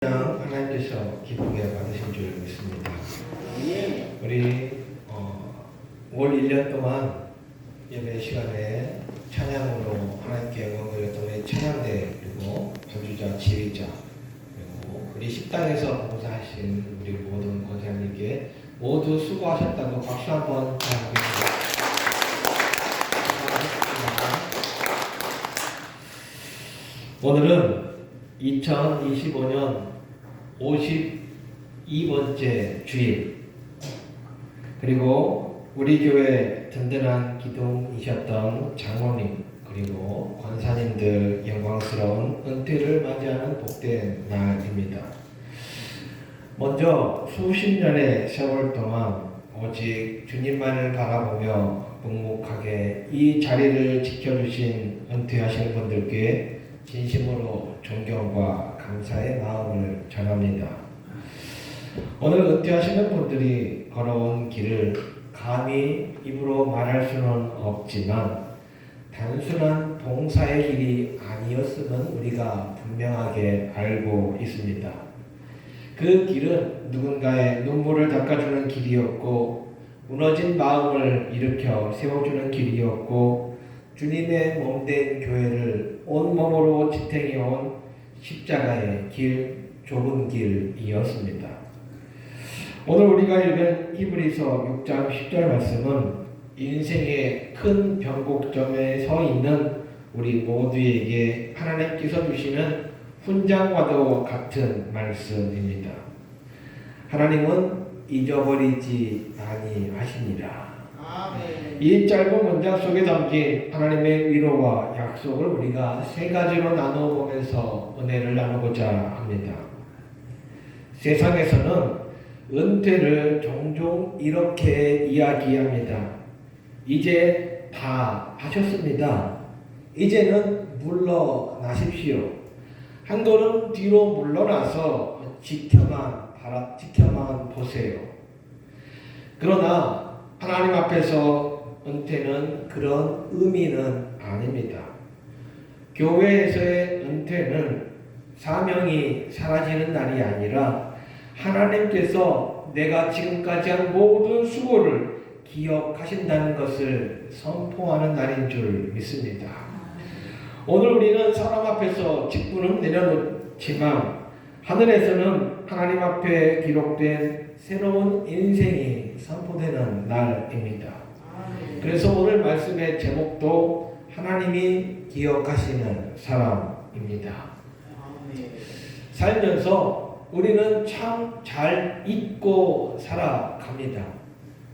하나님께서 기쁘게 받으신 줄 믿습니다. 우리 올 1년 동안 예배 시간에 찬양으로 하나님께 영광 드렸던 우리 찬양대, 그리고 반주자, 지휘자, 그리고 우리 식당에서 봉사하신 우리 모든 권사님께 모두 수고하셨다고 박수 한번 드리겠습니다. 오늘은 2025년 52번째 주일, 그리고 우리 교회 든든한 기둥이셨던 장로님, 그리고 권사님들 영광스러운 은퇴를 맞이하는 복된 날입니다. 먼저 수십 년의 세월 동안 오직 주님만을 바라보며 묵묵하게 이 자리를 지켜주신 은퇴하시는 분들께 진심으로 존경과 감사의 마음을 전합니다. 오늘 은퇴하시는 분들이 걸어온 길을 감히 입으로 말할 수는 없지만 단순한 봉사의 길이 아니었음은 우리가 분명하게 알고 있습니다. 그 길은 누군가의 눈물을 닦아주는 길이었고, 무너진 마음을 일으켜 세워주는 길이었고, 주님의 몸된 교회를 온몸으로 지탱해온 십자가의 길, 좁은 길이었습니다. 오늘 우리가 읽은 히브리서 6장 10절 말씀은 인생의 큰 변곡점에 서 있는 우리 모두에게 하나님께서 주시는 훈장과도 같은 말씀입니다. 하나님은 잊어버리지 아니하시니라. 이 짧은 문장 속에 담긴 하나님의 위로와 약속을 우리가 세 가지로 나누어 보면서 은혜를 나누고자 합니다. 세상에서는 은퇴를 종종 이렇게 이야기합니다. 이제 다 하셨습니다. 이제는 물러나십시오. 한 걸음 뒤로 물러나서 지켜만 보세요. 그러나 하나님 앞에서 은퇴는 그런 의미는 아닙니다. 교회에서의 은퇴는 사명이 사라지는 날이 아니라 하나님께서 내가 지금까지 한 모든 수고를 기억하신다는 것을 선포하는 날인 줄 믿습니다. 오늘 우리는 사람 앞에서 직분은 내려놓지만 하늘에서는 하나님 앞에 기록된 새로운 인생이 선포되는 날입니다. 그래서 오늘 말씀의 제목도 하나님이 기억하시는 사람입니다. 살면서 우리는 참 잘 잊고 살아갑니다.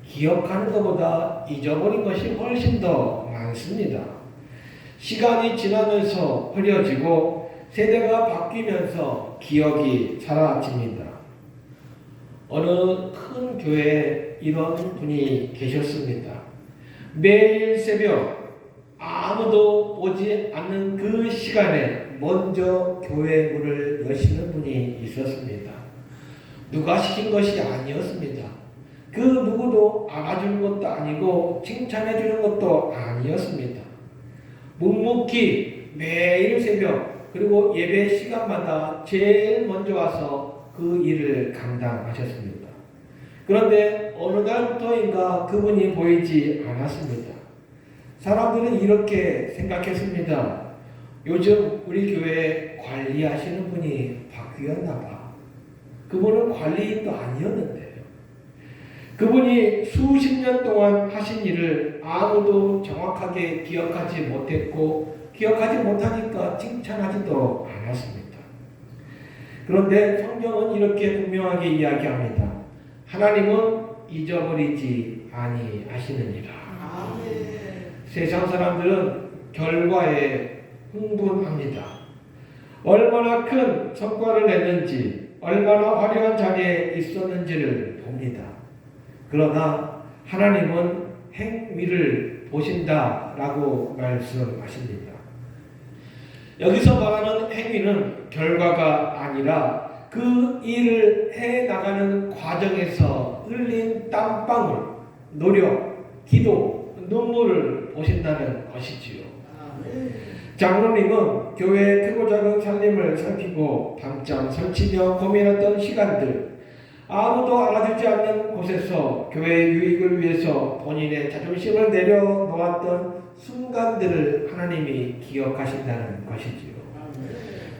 기억하는 것보다 잊어버린 것이 훨씬 더 많습니다. 시간이 지나면서 흐려지고 세대가 바뀌면서 기억이 사라집니다. 어느 큰 교회에 이런 분이 계셨습니다. 매일 새벽 아무도 오지 않는 그 시간에 먼저 교회 문을 여시는 분이 있었습니다. 누가 시킨 것이 아니었습니다. 그 누구도 알아주는 것도 아니고 칭찬해 주는 것도 아니었습니다. 묵묵히 매일 새벽, 그리고 예배 시간마다 제일 먼저 와서 그 일을 감당하셨습니다. 그런데 어느 날부터인가 그분이 보이지 않았습니다. 사람들은 이렇게 생각했습니다. 요즘 우리 교회에 관리하시는 분이 바뀌었나 봐. 그분은 관리인도 아니었는데요. 그분이 수십 년 동안 하신 일을 아무도 정확하게 기억하지 못했고, 기억하지 못하니까 칭찬하지도 않았습니다. 그런데 성경은 이렇게 분명하게 이야기합니다. 하나님은 잊어버리지 아니하시느니라. 세상 사람들은 결과에 흥분합니다. 얼마나 큰 성과를 냈는지, 얼마나 화려한 자리에 있었는지를 봅니다. 그러나 하나님은 행위를 보신다라고 말씀하십니다. 여기서 말하는 행위는 결과가 아니라 그 일을 해나가는 과정에서 흘린 땀방울, 노력, 기도, 눈물을 보신다는 것이지요. 장로님은 교회의 크고 작은 살림을 살피고 밤잠 설치며 고민했던 시간들, 아무도 알아주지 않는 곳에서 교회의 유익을 위해서 본인의 자존심을 내려놓았던 순간들을 하나님이 기억하신다는 것이지요.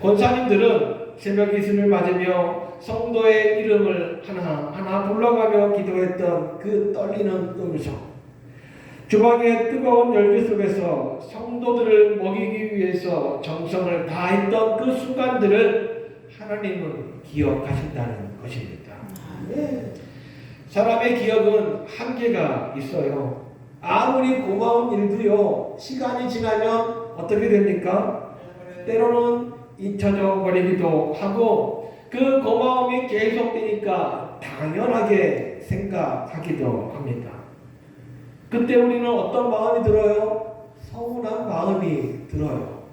권사님들은 새벽 이슬을 맞으며 성도의 이름을 하나하나 불러가며 기도했던 그 떨리는 음성, 주방의 뜨거운 열기 속에서 성도들을 먹이기 위해서 정성을 다했던 그 순간들을 하나님은 기억하신다는 것입니다. 사람의 기억은 한계가 있어요. 아무리 고마운 일도요, 시간이 지나면 어떻게 됩니까? 때로는 잊혀져 버리기도 하고, 그 고마움이 계속되니까 당연하게 생각하기도 합니다. 그때 우리는 어떤 마음이 들어요? 서운한 마음이 들어요.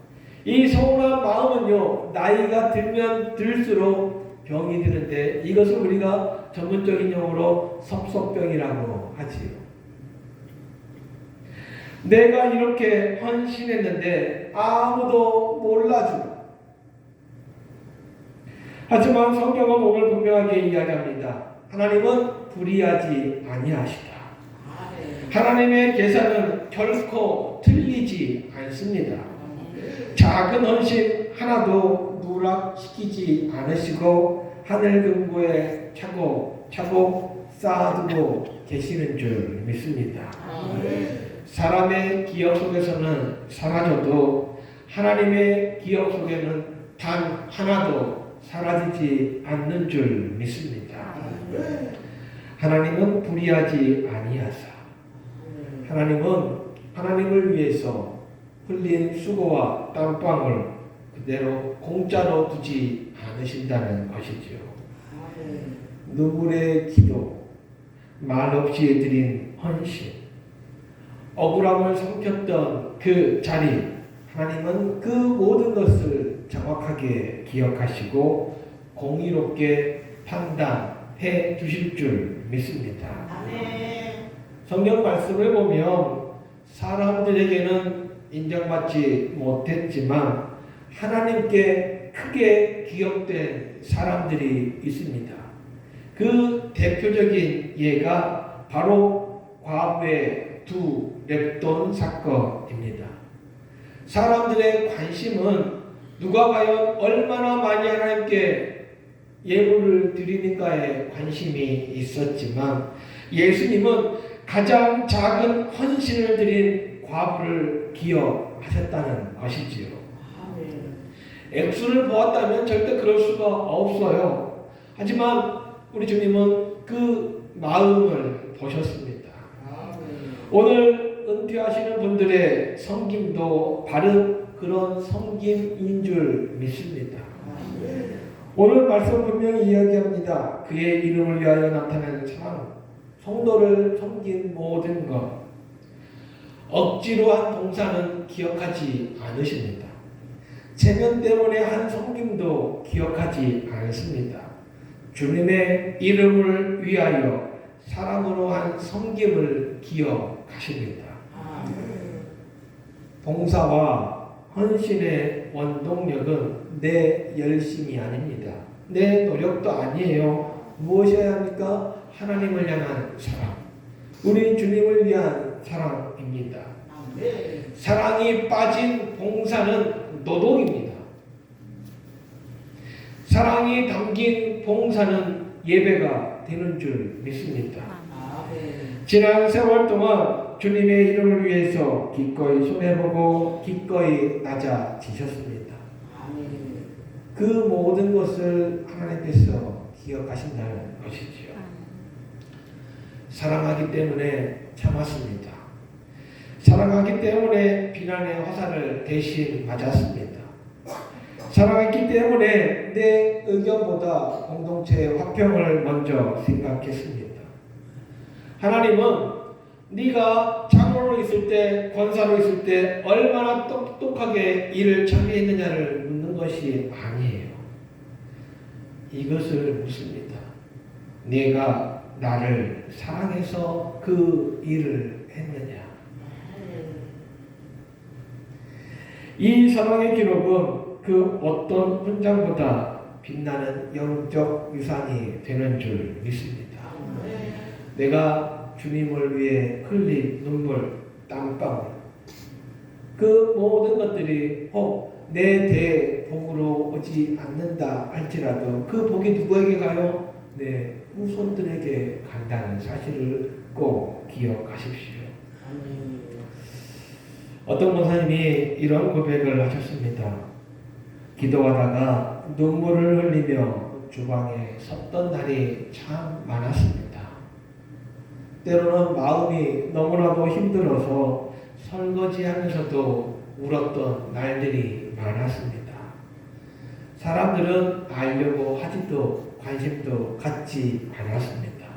이 서운한 마음은요, 나이가 들면 들수록 병이 드는데, 이것을 우리가 전문적인 용어로 섭섭병이라고 하지요. 내가 이렇게 헌신했는데 아무도 몰라주고, 하지만 성경은 오늘 분명하게 이야기합니다. 하나님은 불의하지 아니하시다. 하나님의 계산은 결코 틀리지 않습니다. 작은 헌신 하나도 누락시키지 않으시고 하늘 금고에 차곡차곡 쌓아두고 계시는 줄 믿습니다. 사람의 기억 속에서는 사라져도 하나님의 기억 속에는 단 하나도 사라지지 않는 줄 믿습니다. 하나님은 불의하지 아니하사, 하나님은 하나님을 위해서 흘린 수고와 땀방울 그대로 공짜로 두지 않으신다는 것이지요. 눈물의 기도, 말없이 드린 헌신, 억울함을 삼켰던 그 자리, 하나님은 그 모든 것을 정확하게 기억하시고 공의롭게 판단해 주실 줄 믿습니다. 성경 말씀을 보면 사람들에게는 인정받지 못했지만 하나님께 크게 기억된 사람들이 있습니다. 그 대표적인 예가 바로 과부의 두 렙돈 사건입니다. 사람들의 관심은 누가 과연 얼마나 많이 하나님께 예물을 드리는가에 관심이 있었지만, 예수님은 가장 작은 헌신을 드린 과부를 기억하셨다는 것이지요. 액수를 보았다면 절대 그럴 수가 없어요. 하지만 우리 주님은 그 마음을 보셨습니다. 오늘 은퇴하시는 분들의 섬김도 바로 그런 섬김인 줄 믿습니다. 오늘 말씀 분명히 이야기합니다. 그의 이름을 위하여 나타나는 사랑, 성도를 섬긴 모든 것, 억지로 한 봉사는 기억하지 않으십니다. 체면 때문에 한 섬김도 기억하지 않습니다. 주님의 이름을 위하여 사랑으로 한 섬김을 기억하십니다. 봉사와 헌신의 원동력은 내 열심이 아닙니다. 내 노력도 아니에요. 무엇이어야 합니까? 하나님을 향한 사랑, 우리 주님을 위한 사랑입니다. 사랑이 빠진 봉사는 노동입니다. 사랑이 담긴 봉사는 예배가 되는 줄 믿습니다. 지난 세월 동안 주님의 이름을 위해서 기꺼이 손해보고 기꺼이 낮아지셨습니다. 그 모든 것을 하나님께서 기억하신다는 것이지요. 사랑하기 때문에 참았습니다. 사랑하기 때문에 비난의 화살을 대신 맞았습니다. 사랑했기 때문에 내 의견보다 공동체의 화평을 먼저 생각했습니다. 하나님은 네가 장로로 있을 때, 권사로 있을 때 얼마나 똑똑하게 일을 처리했느냐를 묻는 것이 아니에요. 이것을 묻습니다. 네가 나를 사랑해서 그 일을 했느냐. 이 사랑의 기록은 그 어떤 훈장보다 빛나는 영적 유산이 되는 줄 믿습니다. 내가 주님을 위해 흘린 눈물, 땀방울, 그 모든 것들이 내 대복으로 오지 않는다 할지라도 그 복이 누구에게 가요? 내 후손들에게 간다는 사실을 꼭 기억하십시오. 어떤 목사님이 이런 고백을 하셨습니다. 기도하다가 눈물을 흘리며 주방에 섰던 날이 참 많았습니다. 때로는 마음이 너무나도 힘들어서 설거지하면서도 울었던 날들이 많았습니다. 사람들은 알려고 하지도 관심도 갖지 않았습니다.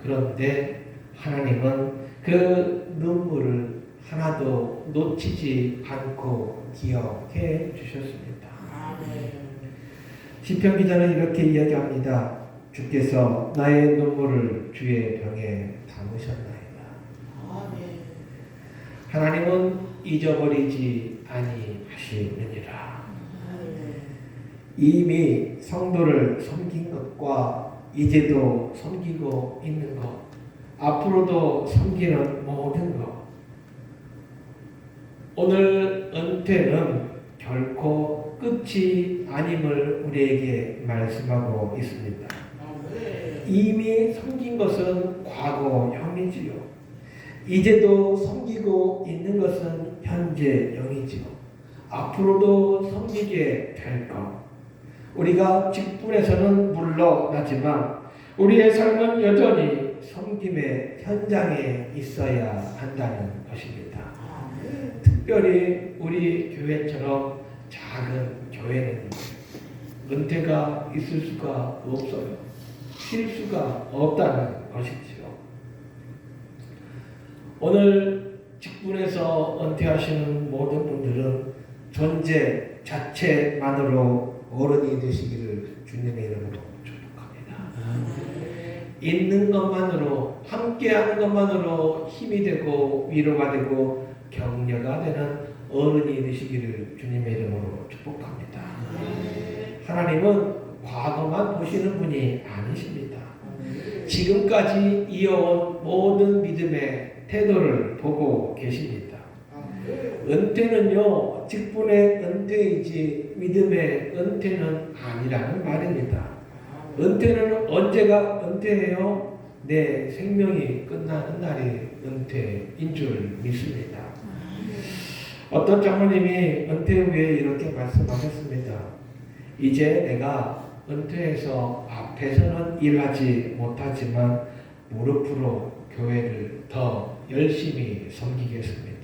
그런데 하나님은 그 눈물을 하나도 놓치지 않고 기억해 주셨습니다. 시편 기자는 이렇게 이야기합니다. 주께서 나의 눈물을 주의 병에 담으셨나이다. 하나님은 잊어버리지 아니하시느니라. 이미 성도를 섬긴 것과 이제도 섬기고 있는 것, 앞으로도 섬기는 모든 것, 오늘 은퇴는 결코 끝이 아님을 우리에게 말씀하고 있습니다. 이미 섬긴 것은 과거형이지요. 이제도 섬기고 있는 것은 현재형이지요. 앞으로도 섬기게 될 것. 우리가 직분에서는 물러나지만 우리의 삶은 여전히 섬김의 현장에 있어야 한다는 것입니다. 특별히 우리 교회처럼 작은 교회는 은퇴가 있을 수가 없어요. 쉴 수가 없다는 것이지요. 오늘 직분에서 은퇴하시는 모든 분들은 존재 자체만으로 어른이 되시기를 주님의 이름으로 축복합니다. 있는 것만으로, 함께하는 것만으로 힘이 되고 위로가 되고 격려가 되는 어른이 되시기를 주님의 이름으로 축복합니다. 하나님은 과거만 보시는 분이 아니십니다. 지금까지 이어온 모든 믿음의 태도를 보고 계십니다. 은퇴는요, 직분의 은퇴이지 믿음의 은퇴는 아니라는 말입니다. 은퇴는 언제가 은퇴해요? 내 생명이 끝나는 날이 은퇴인 줄 믿습니다. 어떤 장로님이 은퇴 후에 이렇게 말씀하셨습니다. 이제 내가 은퇴해서 앞에서는 일하지 못하지만 무릎으로 교회를 더 열심히 섬기겠습니다.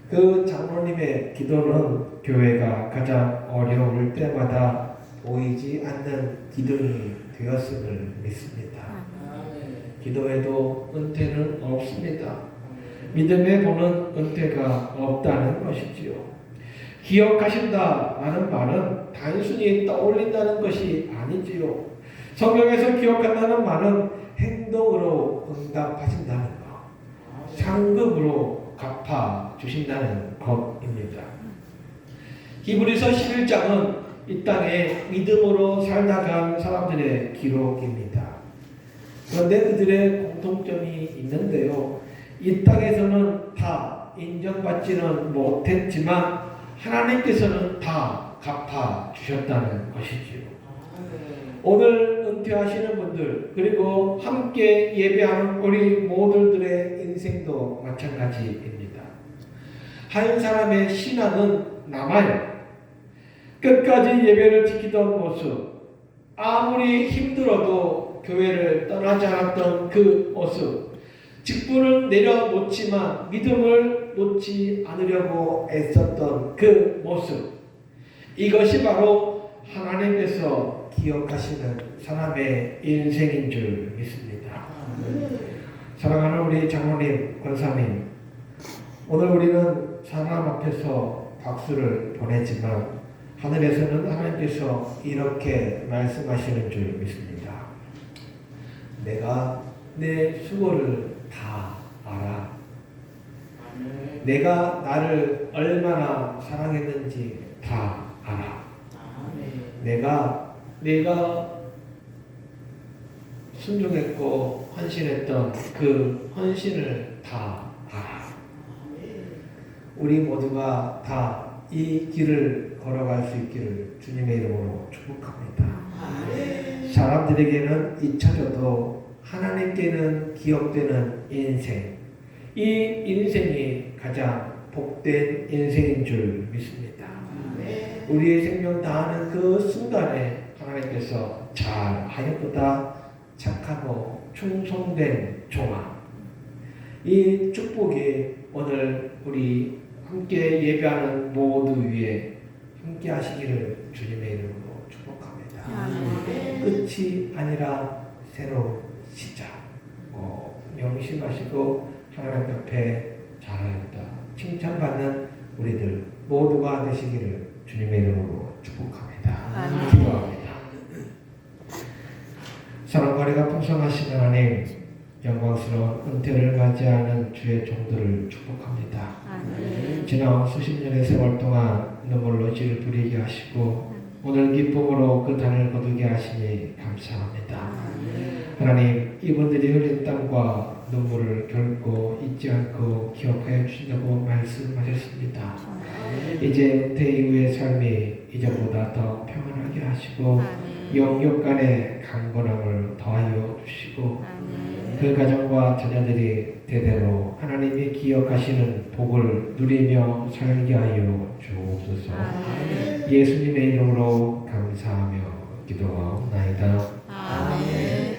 그 장로님의 기도는 교회가 가장 어려울 때마다 보이지 않는 기둥이 되었음을 믿습니다. 기도에도 은퇴는 없습니다. 믿음에 보는 은퇴가 없다는 것이지요. 기억하신다라는 말은 단순히 떠올린다는 것이 아니지요. 성경에서 기억한다는 말은 행동으로 응답하신다는 것, 상급으로 갚아주신다는 것입니다. 히브리서 11장은 이 땅에 믿음으로 살다간 사람들의 기록입니다. 그런데 그들의 공통점이 있는데요. 이 땅에서는 다 인정받지는 못했지만 하나님께서는 다 갚아주셨다는 것이지요. 오늘 은퇴하시는 분들 그리고 함께 예배하는 우리 모두들의 인생도 마찬가지입니다. 한 사람의 신앙은 남아요. 끝까지 예배를 지키던 모습, 아무리 힘들어도 교회를 떠나지 않았던 그 모습, 직분을 내려놓지만 믿음을 놓지 않으려고 애썼던 그 모습, 이것이 바로 하나님께서 기억하시는 사람의 인생인 줄 믿습니다. 사랑하는 우리 장로님, 권사님, 오늘 우리는 사람 앞에서 박수를 보내지만 하늘에서는 하나님께서 이렇게 말씀하시는 줄 믿습니다. 내가 내 수고를 다 알아. 내가 나를 얼마나 사랑했는지 다 알아. 내가 순종했고 헌신했던 그 헌신을 다 알아. 우리 모두가 다 이 길을 걸어갈 수 있기를 주님의 이름으로 축복합니다. 사람들에게는 잊혀져도 하나님께는 기억되는 인생, 이 인생이 가장 복된 인생인 줄 믿습니다. 우리의 생명 다하는 그 순간에 하나님께서 잘하였도다 착하고 충성된 종아, 이 축복이 오늘 우리 함께 예배하는 모두 위에 함께 하시기를 주님의 이름으로 축복합니다. 끝이 아니라 새로운 시작. 명심하시고 하나님 앞에 잘하였다 칭찬받는 우리들 모두가 되시기를 주님의 이름으로 축복합니다. 기도합니다. 사랑과 은혜가 풍성하신 하나님, 영광스러운 은퇴를 맞이하는 주의 종들을 축복합니다. 지난 수십 년의 세월 동안 눈물로 씨를 뿌리게 하시고 오늘 기쁨으로 그 단을 거두게 하시니 감사합니다. 하나님, 이분들이 흘린 땀과 눈물을 결코 잊지 않고 기억하여 주신다고 말씀하셨습니다. 이제 은퇴 이후의 삶이 이전보다 더 평안하게 하시고 영육 간의 강건함을 더하여 주시고 그 가정과 자녀들이 대대로 하나님이 기억하시는 복을 누리며 살게 하여 주옵소서. 예수님의 이름으로 감사하며 기도하옵나이다. 아멘.